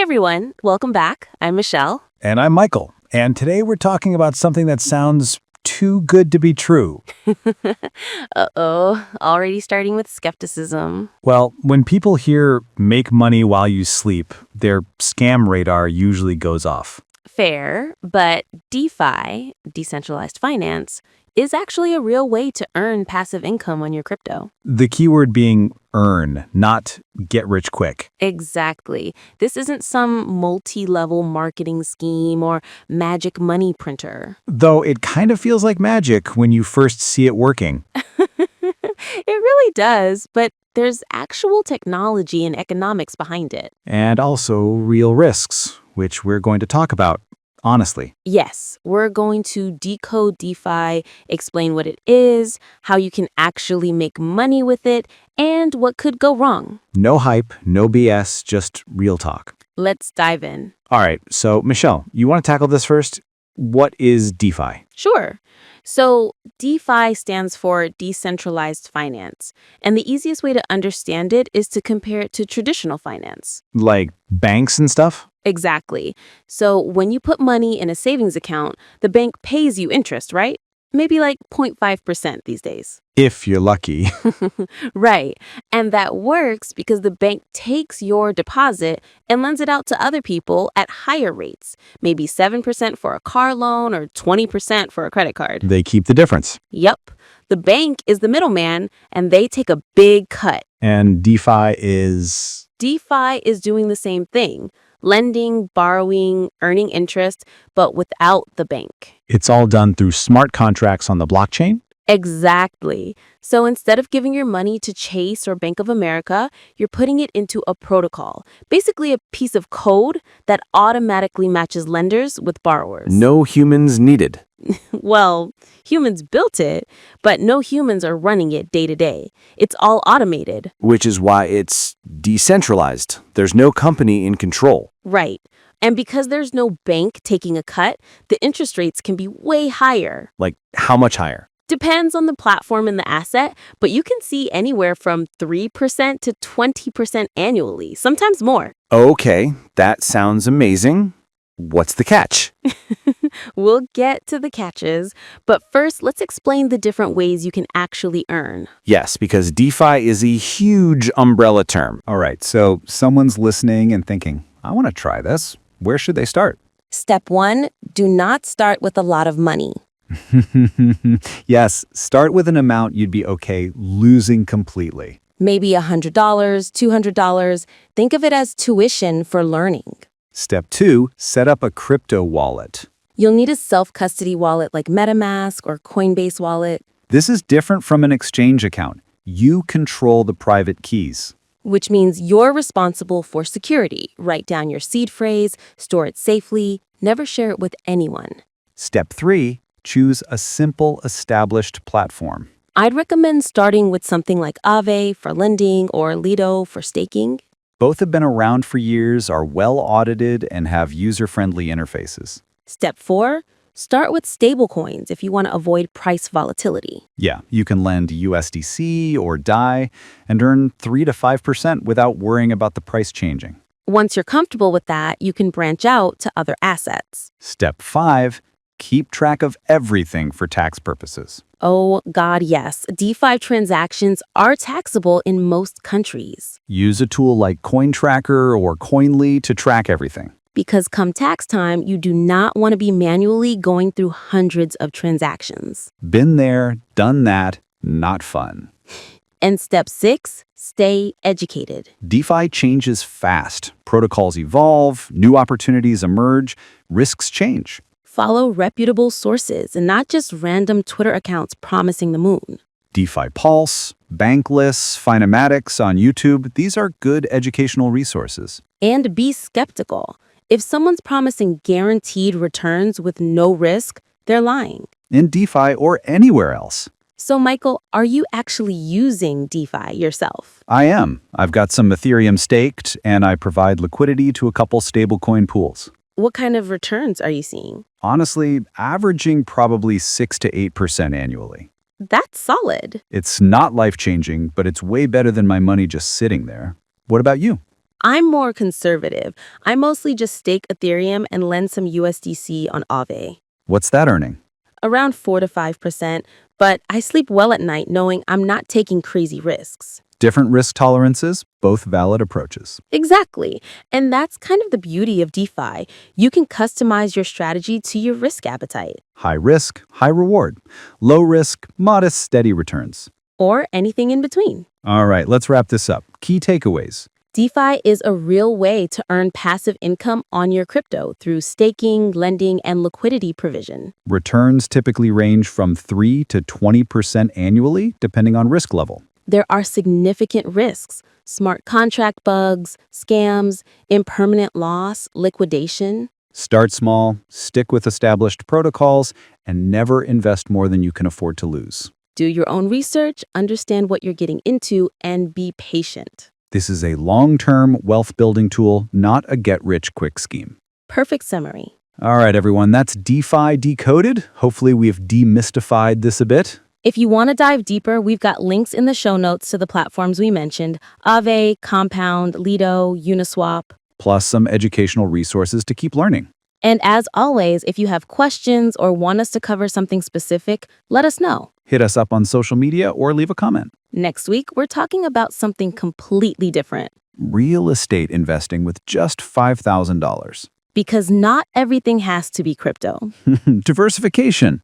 everyone, welcome back. I'm Michelle. And I'm Michael. And today we're talking about something that sounds too good to be true. Uh-oh, already starting with skepticism. Well, when people hear make money while you sleep, their scam radar usually goes off. Fair, but DeFi, decentralized finance, is actually a real way to earn passive income on your crypto. The keyword being earn, not get rich quick. Exactly. This isn't some multi-level marketing scheme or magic money printer. Though it kind of feels like magic when you first see it working. It really does, but there's actual technology and economics behind it. And also real risks, which we're going to talk about, honestly. Yes, we're going to decode DeFi, explain what it is, how you can actually make money with it, and what could go wrong. No hype, no BS, just real talk. Let's dive in. All right, so Michelle, you want to tackle this first? What is DeFi? Sure. So DeFi stands for decentralized finance, and the easiest way to understand it is to compare it to traditional finance. Like banks and stuff? Exactly. So when you put money in a savings account, the bank pays you interest, right? Maybe like 0.5% these days. If you're lucky. Right. And that works because the bank takes your deposit and lends it out to other people at higher rates, maybe 7% for a car loan or 20% for a credit card. They keep the difference. Yep. The bank is the middleman, and they take a big cut. And DeFi is... DeFi is doing the same thing, lending, borrowing, earning interest, but without the bank. It's all done through smart contracts on the blockchain? Exactly. So instead of giving your money to Chase or Bank of America, you're putting it into a protocol, basically a piece of code that automatically matches lenders with borrowers. No humans needed. Well, humans built it, but no humans are running it day to day. It's all automated. Which is why it's decentralized. There's no company in control. Right. And because there's no bank taking a cut, the interest rates can be way higher. Like, how much higher? Depends on the platform and the asset, but you can see anywhere from 3% to 20% annually, sometimes more. Okay, that sounds amazing. What's the catch? We'll get to the catches, but first let's explain the different ways you can actually earn. Yes, because DeFi is a huge umbrella term. All right, so someone's listening and thinking, I want to try this. Where should they start? Step 1, do not start with a lot of money. Yes, start with an amount you'd be okay losing completely. Maybe $100, $200. Think of it as tuition for learning. Step 2, set up a crypto wallet. You'll need a self-custody wallet like MetaMask or Coinbase wallet, This is different from an exchange account. You control the private keys. which means you're responsible for security. Write down your seed phrase, store it safely, never share it with anyone. Step 3, choose a simple, established platform. I'd recommend starting with something like Aave for lending or Lido for staking. Both have been around for years, are well audited, and have user-friendly interfaces. Step 4, start with stablecoins if you want to avoid price volatility. Yeah, you can lend USDC or DAI and earn 3 to 5% without worrying about the price changing. Once you're comfortable with that, you can branch out to other assets. Step 5, keep track of everything for tax purposes. Oh, God, yes. DeFi transactions are taxable in most countries. Use a tool like CoinTracker or Coinly to track everything. Because come tax time, you do not want to be manually going through hundreds of transactions. Been there, done that, not fun. And step 6, stay educated. DeFi changes fast. Protocols evolve, new opportunities emerge, risks change. Follow reputable sources and not just random Twitter accounts promising the moon. DeFi Pulse, Bankless, Finematics on YouTube, these are good educational resources. And be skeptical. If someone's promising guaranteed returns with no risk, they're lying. In DeFi or anywhere else. So, Michael, are you actually using DeFi yourself? I am. I've got some Ethereum staked, and I provide liquidity to a couple stablecoin pools. What kind of returns are you seeing? Honestly, averaging probably 6 to 8% annually. That's solid. It's not life-changing, but it's way better than my money just sitting there. What about you? I'm more conservative. I mostly just stake Ethereum and lend some USDC on Aave. What's that earning? Around 4 to 5%, but I sleep well at night knowing I'm not taking crazy risks. Different risk tolerances, both valid approaches. Exactly. And that's kind of the beauty of DeFi. You can customize your strategy to your risk appetite, High risk, high reward. Low risk, modest, steady returns. or anything in between. All right, let's wrap this up. Key takeaways. DeFi is a real way to earn passive income on your crypto through staking, lending, and liquidity provision. Returns typically range from 3 to 20% annually, depending on risk level. There are significant risks: smart contract bugs, scams, impermanent loss, liquidation. Start small, stick with established protocols, and never invest more than you can afford to lose. Do your own research, understand what you're getting into, and be patient. This is a long-term wealth-building tool, not a get-rich-quick scheme. Perfect summary. All right, everyone, that's DeFi Decoded. Hopefully we've demystified this a bit. If you want to dive deeper, we've got links in the show notes to the platforms we mentioned: Aave, Compound, Lido, Uniswap. Plus some educational resources to keep learning. And as always, if you have questions or want us to cover something specific, let us know. Hit us up on social media or leave a comment. Next week, we're talking about something completely different. Real estate investing with just $5,000. Because not everything has to be crypto. Diversification.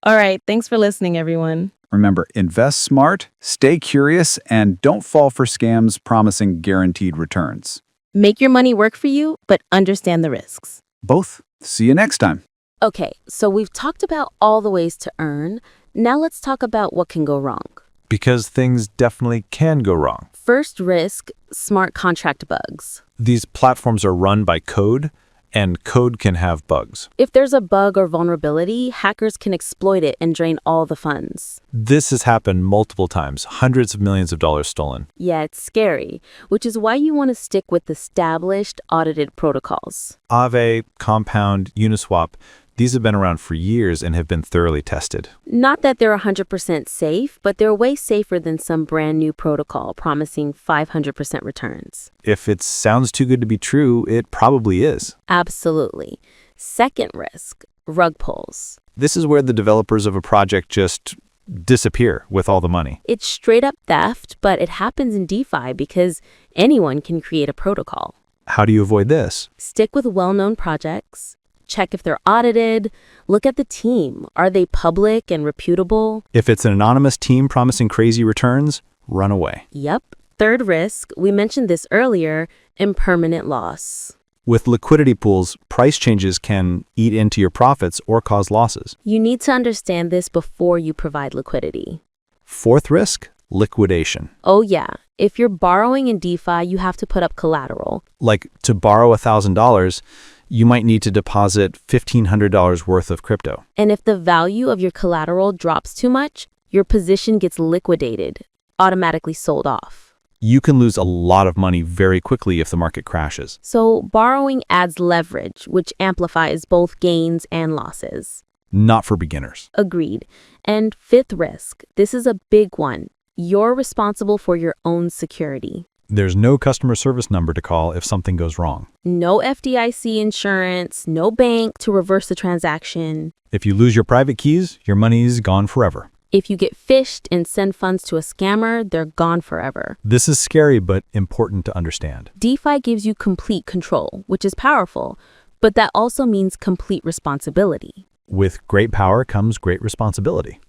All right, thanks for listening, everyone. Remember, invest smart, stay curious, and don't fall for scams promising guaranteed returns. Make your money work for you, but understand the risks. Both. See you next time. Okay, so we've talked about all the ways to earn. Now let's talk about what can go wrong. Because things definitely can go wrong. First risk, smart contract bugs. These platforms are run by code, and code can have bugs. If there's a bug or vulnerability, hackers can exploit it and drain all the funds. This has happened multiple times, hundreds of millions of dollars stolen. Yeah, it's scary, which is why you want to stick with established, audited protocols. Aave, Compound, Uniswap, these have been around for years and have been thoroughly tested. Not that they're 100% safe, but they're way safer than some brand new protocol promising 500% returns. If it sounds too good to be true, it probably is. Absolutely. Second risk, rug pulls. This is where the developers of a project just disappear with all the money. It's straight up theft, but it happens in DeFi because anyone can create a protocol. How do you avoid this? Stick with well-known projects. Check if they're audited. Look at the team. Are they public and reputable? If it's an anonymous team promising crazy returns, run away. Yep. Third risk, we mentioned this earlier, impermanent loss. With liquidity pools, price changes can eat into your profits or cause losses. You need to understand this before you provide liquidity. Fourth risk, liquidation. Oh yeah, if you're borrowing in DeFi, you have to put up collateral. Like to borrow $1,000, you might need to deposit $1,500 worth of crypto. And if the value of your collateral drops too much, your position gets liquidated, automatically sold off. You can lose a lot of money very quickly if the market crashes. So borrowing adds leverage, which amplifies both gains and losses. Not for beginners. Agreed. And fifth risk, this is a big one. You're responsible for your own security. There's no customer service number to call if something goes wrong. No FDIC insurance, no bank to reverse the transaction. If you lose your private keys, your money's gone forever. If you get phished and send funds to a scammer, they're gone forever. This is scary but important to understand. DeFi gives you complete control, which is powerful, but that also means complete responsibility. With great power comes great responsibility.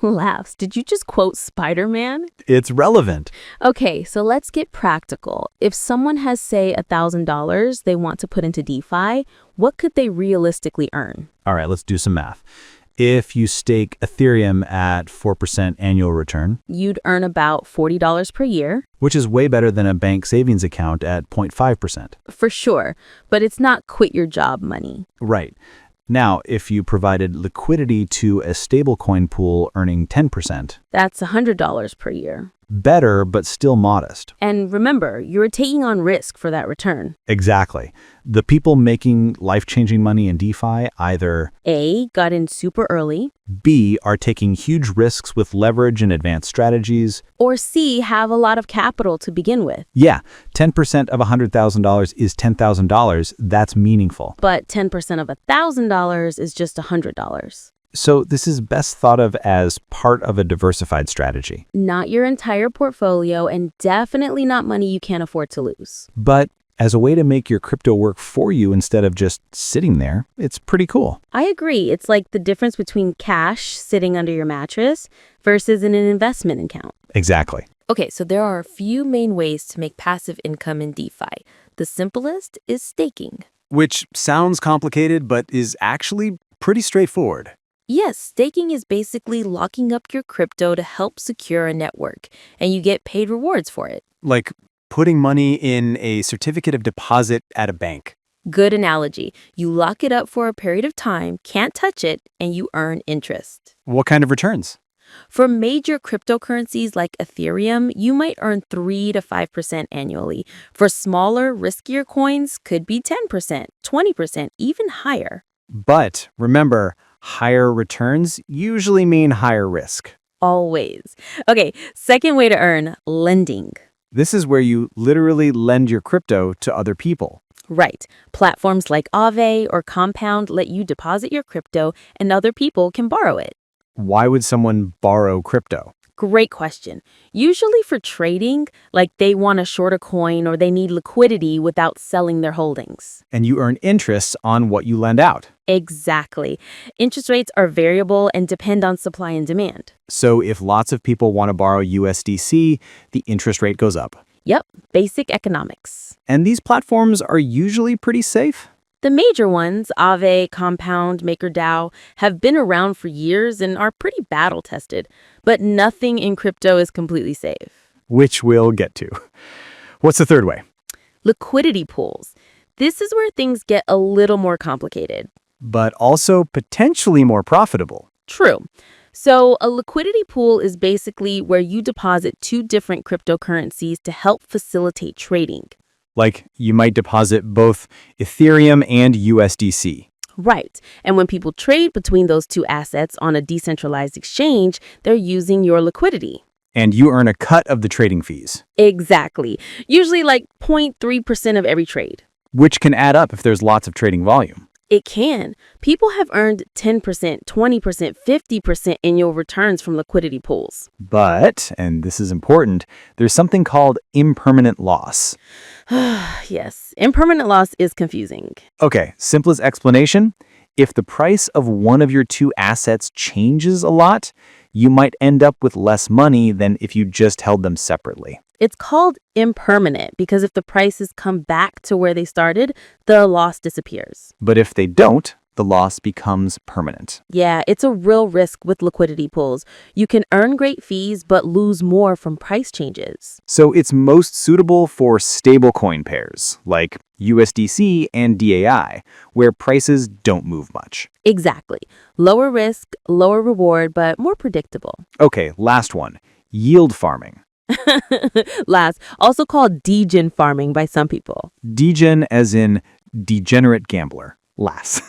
Laughs. Did you just quote Spider-Man? It's relevant. Okay, so let's get practical. If someone has, say, $1,000 they want to put into DeFi, what could they realistically earn? All right, let's do some math. If you stake Ethereum at 4% annual return, You'd earn about $40 per year. which is way better than a bank savings account at 0.5%. For sure, but it's not quit your job money. Right. Now, if you provided liquidity to a stablecoin pool earning 10%, That's $100 per year. Better, but still modest. And remember, you're taking on risk for that return. Exactly. The people making life-changing money in DeFi either A, got in super early, B, are taking huge risks with leverage and advanced strategies. or C, have a lot of capital to begin with. Yeah, 10% of $100,000 is $10,000. That's meaningful. But 10% of $1,000 is just $100. So this is best thought of as part of a diversified strategy. Not your entire portfolio, and definitely not money you can't afford to lose. But as a way to make your crypto work for you instead of just sitting there, it's pretty cool. I agree. It's like the difference between cash sitting under your mattress versus in an investment account. Exactly. Okay, so there are a few main ways to make passive income in DeFi. The simplest is staking. Which sounds complicated, but is actually pretty straightforward. Yes, staking is basically locking up your crypto to help secure a network, and you get paid rewards for it. Like putting money in a certificate of deposit at a bank. Good analogy. You lock it up for a period of time, can't touch it, and you earn interest. What kind of returns? For major cryptocurrencies like Ethereum, you might earn 3 to 5% annually. For smaller, riskier coins, could be 10%, 20%, even higher. But remember, higher returns usually mean higher risk. Always. Okay, second way to earn, lending. This is where you literally lend your crypto to other people. Right. Platforms like Aave or Compound let you deposit your crypto and other people can borrow it. Why would someone borrow crypto? Great question. Usually for trading, like they want to short a coin or they need liquidity without selling their holdings. And you earn interest on what you lend out. Exactly. Interest rates are variable and depend on supply and demand. So if lots of people want to borrow USDC, the interest rate goes up. Yep, basic economics. And these platforms are usually pretty safe. The major ones, Aave, Compound, MakerDAO, have been around for years and are pretty battle-tested. But nothing in crypto is completely safe. Which we'll get to. What's the third way? Liquidity pools. This is where things get a little more complicated. But also potentially more profitable. True. So a liquidity pool is basically where you deposit two different cryptocurrencies to help facilitate trading. Like you might deposit both Ethereum and USDC. Right. And when people trade between those two assets on a decentralized exchange, they're using your liquidity. And you earn a cut of the trading fees. Exactly. Usually like 0.3% of every trade. Which can add up if there's lots of trading volume. It can. People have earned 10%, 20%, 50% annual returns from liquidity pools. But, and this is important, there's something called impermanent loss. Yes, impermanent loss is confusing. Okay, simplest explanation. If the price of one of your two assets changes a lot, you might end up with less money than if you just held them separately. It's called impermanent because if the prices come back to where they started, the loss disappears. But if they don't, the loss becomes permanent. Yeah, it's a real risk with liquidity pools. You can earn great fees but lose more from price changes. So it's most suitable for stablecoin pairs, like USDC and DAI, where prices don't move much. Exactly. Lower risk, lower reward, but more predictable. Okay, last one. Yield farming. Last, also called degen farming by some people. Degen as in degenerate gambler. Last.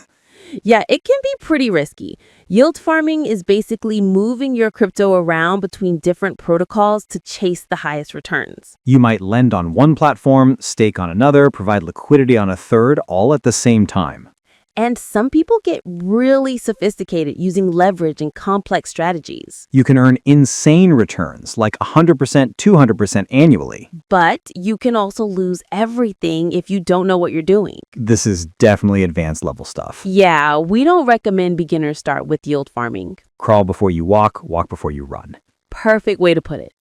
Yeah, it can be pretty risky. Yield farming is basically moving your crypto around between different protocols to chase the highest returns. You might lend on one platform, stake on another, provide liquidity on a third, all at the same time. And some people get really sophisticated using leverage and complex strategies. You can earn insane returns, like 100%, 200% annually. But you can also lose everything if you don't know what you're doing. This is definitely advanced level stuff. Yeah, we don't recommend beginners start with yield farming. Crawl before you walk before you run. Perfect way to put it.